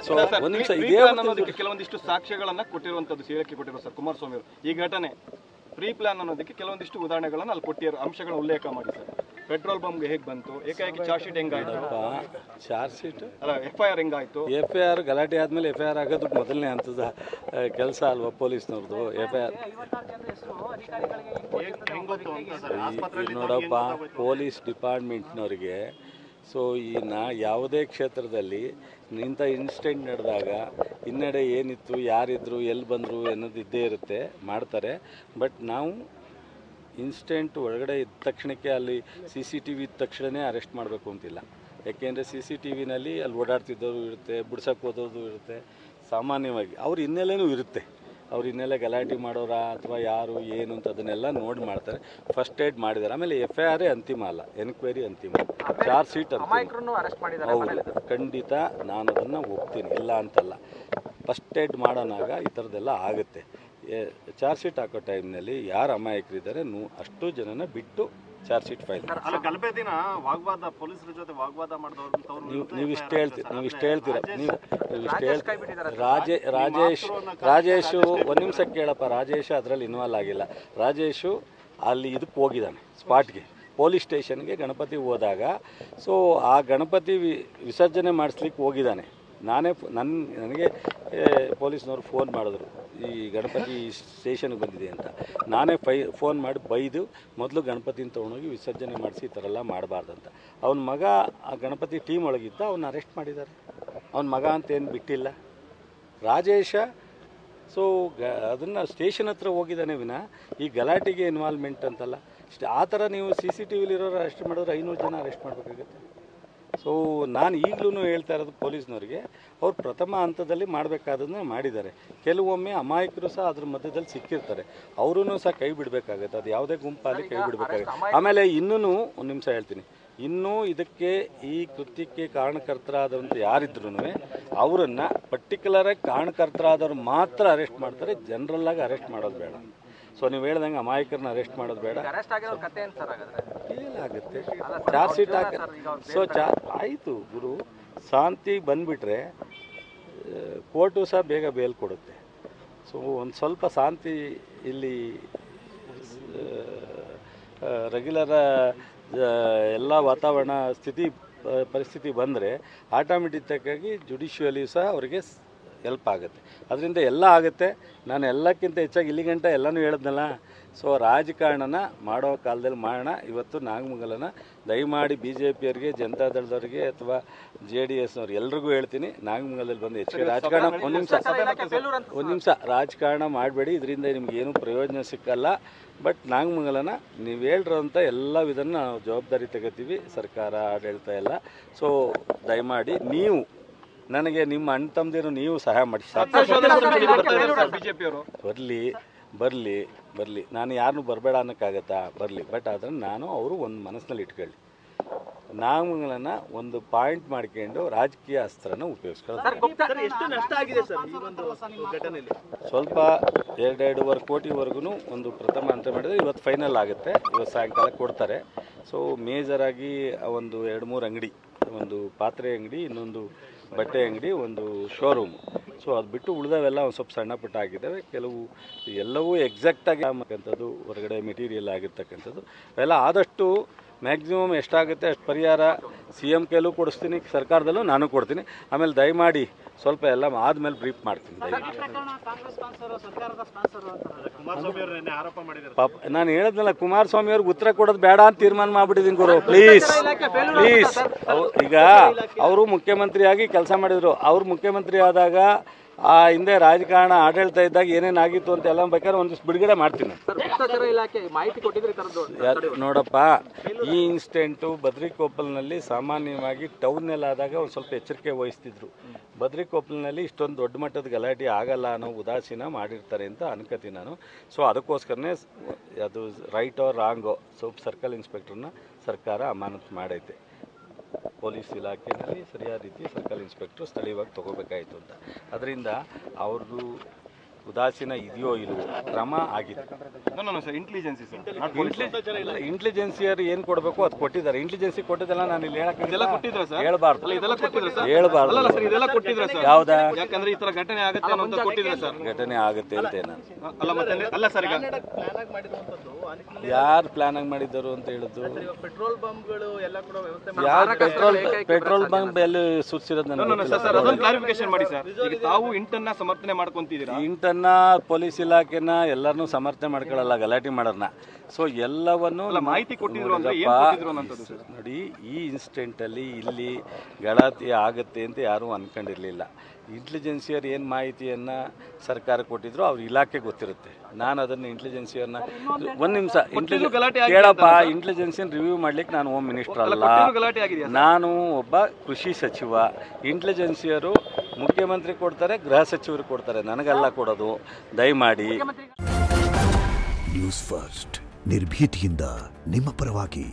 So ಒಂದು ನಿಮಿಷ ಇದೇ ಅನ್ನೋದಕ್ಕೆ ಕೆಲವೊಂದಿಷ್ಟು ಸಾಕ್ಷ್ಯಗಳನ್ನ ಕೊಟ್ಟಿರುವಂತದ್ದು ಹೇಳಿಕೆ ಕೊಟ್ಟಿರೋ ಸರ್ ಕುಮಾರಸ್ವಾಮಿ ಅವರು ಈ ಘಟನೆ ಪ್ರೀ ಪ್ಲಾನ್ ಅನ್ನೋದಕ್ಕೆ ಕೆಲವೊಂದಿಷ್ಟು ಉದಾಹರಣೆಗಳನ್ನು ಅಲ್ಲಿ ಕೊಟ್ಟಿರೋ ಅಂಶಗಳ ಉಲ್ಲೇಖ ಮಾಡಿ ಸರ್. ಪೆಟ್ರೋಲ್ ಬಂಬ್ಗೆ ಹೇಗೆ ಬಂತು, ಏಕಾಏಕಿ ಚಾರ್ಜ್ ಶೀಟ್ ಹೆಂಗಾಯ್ತು, ಚಾರ್ಜ್ ಶೀಟ್ ಅಲ್ಲ FIR ಹೆಂಗಾಯ್ತು, FIR ಗಲಾಟೆ ಆದಮೇಲೆ FIR ಆಗೋದು ಮೊದಲನೇ ಹಂತದ ಕೆಲಸ ಅಲ್ವಾ ಪೊಲೀಸ್ನವ್ರದ್ದು. FIR ನೋಡಪ್ಪ, ಪೊಲೀಸ್ ಡಿಪಾರ್ಟ್ಮೆಂಟ್ನವ್ರಿಗೆ ಸೊ ಯಾವುದೇ ಕ್ಷೇತ್ರದಲ್ಲಿ ಇಂಥ ಇನ್ಸಿಡೆಂಟ್ ನಡೆದಾಗ ಹಿನ್ನಡೆ ಏನಿತ್ತು, ಯಾರಿದ್ರು, ಎಲ್ಲಿ ಬಂದರು ಅನ್ನೋದು ಇದ್ದೇ ಇರುತ್ತೆ, ಮಾಡ್ತಾರೆ. ಬಟ್ ನಾವು ಇನ್ಸಿಡೆಂಟ್ ಒಳಗಡೆ ಇದ್ದ ತಕ್ಷಣಕ್ಕೆ ಅಲ್ಲಿ CCTV ಇದ್ದ ತಕ್ಷಣವೇ ಅರೆಸ್ಟ್ ಮಾಡಬೇಕು ಅಂತಿಲ್ಲ. ಯಾಕೆಂದರೆ CCTVನಲ್ಲಿ ಅಲ್ಲಿ ಓಡಾಡ್ತಿದ್ದವರು ಇರುತ್ತೆ, ಬಿಡ್ಸಕ್ಕೆ ಹೋದವ್ರದ್ದು ಇರುತ್ತೆ, ಸಾಮಾನ್ಯವಾಗಿ ಅವ್ರ ಹಿನ್ನೆಲೆನೂ ಇರುತ್ತೆ. ಅವ್ರ ಹಿನ್ನೆಲೆ ಗಲಾಟೆ ಮಾಡೋರ ಅಥವಾ ಯಾರು ಏನು ಅಂತ ಅದನ್ನೆಲ್ಲ ನೋಡಿ ಮಾಡ್ತಾರೆ. ಫಸ್ಟ್ ಏಡ್ ಮಾಡಿದ್ದಾರೆ. ಆಮೇಲೆ FIR ಅಂತಿಮ ಅಲ್ಲ, ಎನ್ಕ್ವೈರಿ ಅಂತಿಮ, ಚಾರ್ಜ್ ಶೀಟ್ ಅಂತಿಮ. ಹೌದು, ಖಂಡಿತ ನಾನು ಅದನ್ನು ಒಪ್ತೀನಿ, ಇಲ್ಲ ಅಂತಲ್ಲ. ಫಸ್ಟ್ ಏಡ್ ಮಾಡೋನಾಗ ಈ ಥರದ್ದೆಲ್ಲ ಆಗುತ್ತೆ. ಚಾರ್ಜ್ ಶೀಟ್ ಹಾಕೋ ಟೈಮ್ನಲ್ಲಿ ಯಾರು ಅಮಾಯಕರಿದ್ದಾರೆ ಅಷ್ಟು ಜನನ ಬಿಟ್ಟು ಚಾರ್ಜ್ ಶೀಟ್ ಫೈಲ್. ನೀವು ಇಷ್ಟು ಹೇಳ್ತೀರಾ ರಾಜೇಶು ಒಂದು ನಿಮಿಷ ಕೇಳಪ್ಪ. ರಾಜೇಶ್ ಅದರಲ್ಲಿ ಇನ್ವಾಲ್ವ್ ಆಗಿಲ್ಲ. ರಾಜೇಶು ಅಲ್ಲಿ ಇದಕ್ಕೆ ಹೋಗಿದ್ದಾನೆ, ಸ್ಪಾಟ್ಗೆ, ಪೊಲೀಸ್ ಸ್ಟೇಷನ್ಗೆ ಗಣಪತಿ ಹೋದಾಗ. ಸೊ ಆ ಗಣಪತಿ ವಿಸರ್ಜನೆ ಮಾಡಿಸ್ಲಿಕ್ಕೆ ಹೋಗಿದ್ದಾನೆ. ನನಗೆ ಪೊಲೀಸ್ನವ್ರು ಫೋನ್ ಮಾಡಿದ್ರು, ಈ ಗಣಪತಿ ಸ್ಟೇಷನ್ಗೆ ಬಂದಿದೆ ಅಂತ. ನಾನೇ ಫೋನ್ ಮಾಡಿ ಬೈದು ಮೊದಲು ಗಣಪತಿನ ತೊಗೊಂಡೋಗಿ ವಿಸರ್ಜನೆ ಮಾಡಿಸಿ ಈ ಥರ ಎಲ್ಲ ಮಾಡಬಾರ್ದಂತ. ಅವನ ಮಗ ಆ ಗಣಪತಿ ಟೀಮ್ ಒಳಗಿದ್ದ, ಅವನ್ನ ಅರೆಸ್ಟ್ ಮಾಡಿದ್ದಾರೆ. ಅವನ ಮಗ ಅಂತೇನು ಬಿಟ್ಟಿಲ್ಲ ರಾಜೇಶ. ಸೊ ಅದನ್ನು ಸ್ಟೇಷನ್ ಹತ್ರ ಹೋಗಿದ್ದಾನೆ ವಿನ ಈ ಗಲಾಟೆಗೆ ಇನ್ವಾಲ್ವ್ಮೆಂಟ್ ಅಂತಲ್ಲ. ಆ ಥರ ನೀವು CCTVಲಿರೋರು ಅರೆಸ್ಟ್ ಮಾಡಿದ್ರೆ 500 ಜನ ಅರೆಸ್ಟ್ ಮಾಡಬೇಕಾಗುತ್ತೆ. ಸೊ ನಾನು ಈಗಲೂ ಹೇಳ್ತಾ ಇರೋದು ಪೊಲೀಸ್ನವ್ರಿಗೆ, ಅವ್ರು ಪ್ರಥಮ ಹಂತದಲ್ಲಿ ಮಾಡಬೇಕಾದನ್ನ ಮಾಡಿದ್ದಾರೆ. ಕೆಲವೊಮ್ಮೆ ಅಮಾಯಕರು ಸಹ ಅದ್ರ ಮಧ್ಯದಲ್ಲಿ ಸಿಕ್ಕಿರ್ತಾರೆ, ಅವರೂ ಸಹ ಕೈ ಬಿಡಬೇಕಾಗತ್ತೆ. ಅದು ಯಾವುದೇ ಗುಂಪಲ್ಲಿ ಕೈ ಬಿಡಬೇಕಾಗುತ್ತೆ. ಆಮೇಲೆ ಇನ್ನೂ ಒಂದು ನಿಮಿಷ ಹೇಳ್ತೀನಿ, ಇನ್ನೂ ಇದಕ್ಕೆ ಈ ಕೃತ್ಯಕ್ಕೆ ಕಾರಣಕರ್ತರಾದಂಥ ಯಾರಿದ್ರು ಅವರನ್ನು ಪರ್ಟಿಕ್ಯುಲರಾಗಿ ಕಾರಣಕರ್ತರಾದವ್ರು ಮಾತ್ರ ಅರೆಸ್ಟ್ ಮಾಡ್ತಾರೆ, ಜನರಲ್ಲಾಗಿ ಅರೆಸ್ಟ್ ಮಾಡೋದು ಬೇಡ. ಸೊ ನೀವು ಹೇಳ್ದಂಗೆ ಅಮಾಯಕರನ್ನ ಅರೆಸ್ಟ್ ಮಾಡೋದು ಬೇಡ. ಏನಾಗುತ್ತೆ ಚಾರ್ಜ್ ಶೀಟ್ ಹಾಕಿ ಸೊ ಆಯಿತು ಗುರು, ಶಾಂತಿ ಬಂದುಬಿಟ್ರೆ ಕೋರ್ಟು ಸಹ ಬೇಗ ಬೇಲ್ ಕೊಡುತ್ತೆ. ಸೊ ಒಂದು ಸ್ವಲ್ಪ ಶಾಂತಿ ಇಲ್ಲಿ ರೆಗ್ಯುಲರ ಎಲ್ಲ ವಾತಾವರಣ ಪರಿಸ್ಥಿತಿ ಬಂದರೆ ಆಟೋಮೆಟಿಕ್ಕಾಗಿ ಜುಡಿಷಿಯಲಿ ಸಹ ಅವರಿಗೆ ಹೆಲ್ಪ್ ಆಗುತ್ತೆ. ಅದರಿಂದ ಎಲ್ಲ ಆಗುತ್ತೆ. ನಾನು ಎಲ್ಲಕ್ಕಿಂತ ಹೆಚ್ಚಾಗಿ ಇಲ್ಲಿಗಂಟ ಎಲ್ಲನೂ ಹೇಳಿದ್ನಲ್ಲ. ಸೊ ರಾಜಕಾರಣನ ಮಾಡೋ ಕಾಲದಲ್ಲಿ ಮಾಡೋಣ. ಇವತ್ತು ನಾಗಮಂಗಲನ ದಯಮಾಡಿ BJPಯವರಿಗೆ, ಜನತಾದಳದವ್ರಿಗೆ ಅಥವಾ JDSನವ್ರಿಗೆ ಎಲ್ರಿಗೂ ಹೇಳ್ತೀನಿ, ನಾಗಮಂಗಲದಲ್ಲಿ ಬಂದು ಹೆಚ್ಚಿಗೆ ರಾಜಕಾರಣ ಒಂದು ನಿಮಿಷ ರಾಜಕಾರಣ ಮಾಡಬೇಡಿ. ಇದರಿಂದ ನಿಮಗೇನು ಪ್ರಯೋಜನ ಸಿಕ್ಕಲ್ಲ. ಬಟ್ ನಾಗಮಂಗಲನ ನೀವು ಹೇಳಿರೋಂಥ ಎಲ್ಲ ವಿಧನ ನಾವು ಜವಾಬ್ದಾರಿ ತಗೋತೀವಿ, ಸರ್ಕಾರ, ಆಡಳಿತ ಎಲ್ಲ. ಸೊ ದಯಮಾಡಿ ನೀವು ನನಗೆ ನಿಮ್ಮ ಅಣ್ಣ ತಮ್ಮದಿರು ನೀವು ಸಹಾಯ ಮಾಡಿ. ಬರಲಿ ನಾನು ಯಾರನ್ನೂ ಬರಬೇಡ ಅನ್ನೋಕ್ಕಾಗತ್ತಾ? ಬರಲಿ. ಬಟ್ ಅದನ್ನು ನಾನು ಅವರು ಒಂದು ಮನಸ್ಸಿನಲ್ಲಿ ಇಟ್ಕೊಳ್ಳಿ. ನಾಗಮಂಗಲನ ಒಂದು ಪಾಯಿಂಟ್ ಮಾಡ್ಕೊಂಡು ರಾಜಕೀಯ ಅಸ್ತ್ರನ ಉಪಯೋಗಿಸ್ಕೊಳ್ಳೋದು. ಸ್ವಲ್ಪ 2.5 ಕೋಟಿವರೆಗೂ ಒಂದು ಪ್ರಥಮ ಹಂತ ಮಾಡಿದರೆ ಇವತ್ತು ಫೈನಲ್ ಆಗುತ್ತೆ. ಇವತ್ತು ಸಾಯಂಕಾಲ ಕೊಡ್ತಾರೆ. ಸೊ ಮೇಜರಾಗಿ ಒಂದು 2-3 ಅಂಗಡಿ, ಒಂದು ಪಾತ್ರೆ ಅಂಗಡಿ, ಇನ್ನೊಂದು ಬಟ್ಟೆ ಅಂಗಡಿ, ಒಂದು ಶೋರೂಮ್. ಸೊ ಅದು ಬಿಟ್ಟು ಉಳಿದವೆಲ್ಲ ಒಂದು ಸ್ವಲ್ಪ ಸಣ್ಣ ಪುಟ್ಟ ಆಗಿದ್ದಾವೆ. ಕೆಲವು ಎಲ್ಲವೂ ಎಕ್ಸಾಕ್ಟಾಗಿ ಅಂತಕ್ಕಂಥದ್ದು, ಹೊರಗಡೆ ಮೆಟೀರಿಯಲ್ ಆಗಿರ್ತಕ್ಕಂಥದ್ದು ಅವೆಲ್ಲ ಆದಷ್ಟು ಮ್ಯಾಕ್ಸಿಮಮ್ ಎಷ್ಟಾಗುತ್ತೆ ಅಷ್ಟು ಪರಿಹಾರ CM ಕೈಲೂ ಕೊಡಿಸ್ತೀನಿ, ಸರ್ಕಾರದಲ್ಲೂ ನಾನು ಕೊಡ್ತೀನಿ. ಆಮೇಲೆ ದಯಮಾಡಿ ಸ್ವಲ್ಪ ಎಲ್ಲ ಆದಮೇಲೆ ಬ್ರೀಫ್ ಮಾಡ್ತೀನಿ. ಪಾಪ ನಾನು ಹೇಳಿದ್ನಲ್ಲ, ಕುಮಾರಸ್ವಾಮಿ ಅವ್ರಿಗೆ ಉತ್ತರ ಕೊಡೋದು ಬೇಡ ಅಂತ ತೀರ್ಮಾನ ಮಾಡಿಬಿಟ್ಟಿದ್ದೀನಿ ಗುರು. ಪ್ಲೀಸ್ ಈಗ ಅವರು ಮುಖ್ಯಮಂತ್ರಿಯಾಗಿ ಕೆಲಸ ಮಾಡಿದರು. ಅವ್ರು ಮುಖ್ಯಮಂತ್ರಿ ಆದಾಗ ಆ ಹಿಂದೆ ರಾಜಕಾರಣ ಆಡಳಿತ ಇದ್ದಾಗ ಏನೇನಾಗಿತ್ತು ಅಂತ ಎಲ್ಲ ಬೇಕಾದ್ರೆ ಒಂದಿಷ್ಟು ಬಿಡುಗಡೆ ಮಾಡ್ತೀನಿ. ನೋಡಪ್ಪ, ಈ ಇನ್ಸಿಡೆಂಟು ಬದ್ರಿಕೊಪ್ಪಲ್ನಲ್ಲಿ ಸಾಮಾನ್ಯವಾಗಿ ಟೌನ್ನಲ್ಲಾದಾಗ ಒಂದು ಸ್ವಲ್ಪ ಎಚ್ಚರಿಕೆ ವಹಿಸ್ತಿದ್ರು. ಬದ್ರಿಕೊಪ್ಪಲ್ನಲ್ಲಿ ಇಷ್ಟೊಂದು ದೊಡ್ಡ ಮಟ್ಟದ ಗಲಾಟೆ ಆಗಲ್ಲ ಅನ್ನೋ ಉದಾಸೀನ ಮಾಡಿರ್ತಾರೆ ಅಂತ ಅನ್ಕೋತೀನಿ ನಾನು. ಸೊ ಅದಕ್ಕೋಸ್ಕರನೇ ಅದು ರೈಟ್ ಆರ್ ರಾಂಗೋ ಸರ್ಕಲ್ ಇನ್ಸ್ಪೆಕ್ಟರ್ನ ಸರ್ಕಾರ ಅಮಾನತು ಮಾಡೈತೆ. ಪೊಲೀಸ್ ಇಲಾಖೆಯಲ್ಲಿ ಸರಿಯಾದ ರೀತಿ ಸರ್ಕಲ್ ಇನ್ಸ್ಪೆಕ್ಟ್ರು ಸ್ಥಳೀಯವಾಗಿ ತೊಗೋಬೇಕಾಯಿತು ಅಂತ. ಅದರಿಂದ ಅವ್ರದ್ದು ಉದಾಸೀನ ಇದೆಯೋ ಇಲ್ವೋ ಕ್ರಮ ಆಗಿದೆ. ಸರ್ ಇಂಟೆಲಿಜೆನ್ಸಿ ಇಂಟೆಲಿಜೆನ್ಸಿಯರು ಏನು ಕೊಡಬೇಕು ಅದು ಕೊಟ್ಟಿದ್ದಾರೆ. ಇಂಟೆಲಿಜೆನ್ಸಿ ಕೊಟ್ಟಿದ್ದೆಲ್ಲ ನಾನು ಇಲ್ಲಿ ಇದೆಲ್ಲ ಕೊಟ್ಟಿದ್ರ ಸರ್? ಹೇಳ್ಬಾರ್ದು ಇದೆಲ್ಲ ಕೊಟ್ಟಿದ್ರ ಸರ್? ಹೇಳ್ಬಾರ್ದು. ಅಲ್ಲ ಸರ್ ಇದೆಲ್ಲ ಕೊಟ್ಟಿದ್ರ ಸರ್? ಯಾವ್ದಾ ಯಾಕಂದ್ರೆ ಈ ತರ ಘಟನೆ ಆಗುತ್ತೆ ಅನ್ನೋ ಕೊಟ್ಟಿದ್ರ ಸರ್? ಘಟನೆ ಆಗುತ್ತೆ ಅಂತ ನಾನು ಅಲ್ಲ ಮತ್ತೆ ಅಲ್ಲ ಸರ್ ಈಗ ಯಾರು ಪ್ಲಾನ್ ಆಗಿ ಮಾಡಿದ್ದರು ಅಂತ ಹೇಳಿದ್ದು? ಪೆಟ್ರೋಲ್ ಬಂಬ್ಗಳು ಎಲ್ಲ ಕೂಡ ವ್ಯವಸ್ಥೆ ಯಾರು ಪೆಟ್ರೋಲ್ ಬಂಕ್ ಎಲ್ಲಿ ಸುರಿಸಿರೋದು ನನಗೆ ಸರ್ ಅದೊಂದು ಕ್ಲಾರಿಫಿಕೇಶನ್ ಮಾಡಿ ಸರ್. ಈಗ ತಾವು ಇಂಟನ್ನ ಸಮರ್ಥನೆ ಮಾಡ್ಕೊಂತಿದ್ದೀರಾ? ಇಂಟನ್ನ ಪೊಲೀಸ್ ಇಲಾಖೆನ ಎಲ್ಲರನ್ನೂ ಸಮರ್ಥನೆ ಮಾಡ್ಕೊಳ್ಳಲ್ಲ, ಗಲಾಟೆ ಮಾಡೋರ್ನ. ಸೊ ಎಲ್ಲವನ್ನು ಮಾಹಿತಿ ಕೊಟ್ಟಿದ್ರು ಅಂದ್ರೆ ಏನ್ ಕೊಟ್ಟಿದ್ರು ಅನ್ನೋದು ಸರ್? ನೋಡಿ, ಈ ಇನ್ಸಿಡೆಂಟಲ್ಲಿ ಇಲ್ಲಿ ಗಲಾಟೆ ಆಗುತ್ತೆ ಅಂತ ಯಾರೂ ಅನ್ಕೊಂಡಿರಲಿಲ್ಲ. ಇಂಟೆಲಿಜೆನ್ಸಿಯರು ಏನು ಮಾಹಿತಿಯನ್ನು ಸರ್ಕಾರ ಕೊಟ್ಟಿದ್ರು ಅವ್ರ ಇಲಾಖೆ ಗೊತ್ತಿರುತ್ತೆ. ನಾನು ಅದನ್ನು ಇಂಟೆಲಿಜೆನ್ಸಿಯನ್ನ ಒಂದು ನಿಮಿಷ ಕೇಳಪ್ಪ, ಇಂಟೆಲಿಜೆನ್ಸಿನ ರಿವ್ಯೂ ಮಾಡ್ಲಿಕ್ಕೆ ನಾನು ಹೋಮ್ ಮಿನಿಸ್ಟರ್ ಅಲ್ಲ, ನಾನು ಒಬ್ಬ ಕೃಷಿ ಸಚಿವ. ಇಂಟೆಲಿಜೆನ್ಸಿಯರು ಮುಖ್ಯಮಂತ್ರಿ ಕೊಡ್ತಾರೆ, ಗೃಹ ಸಚಿವರು ಕೊಡ್ತಾರೆ, ನನಗೆಲ್ಲ ಕೊಡೋದು. ದಯಮಾಡಿ ನ್ಯೂಸ್ ಫಸ್ಟ್ ನಿರ್ಭೀತಿಯಿಂದ ನಿಮ್ಮ ಪರವಾಗಿ.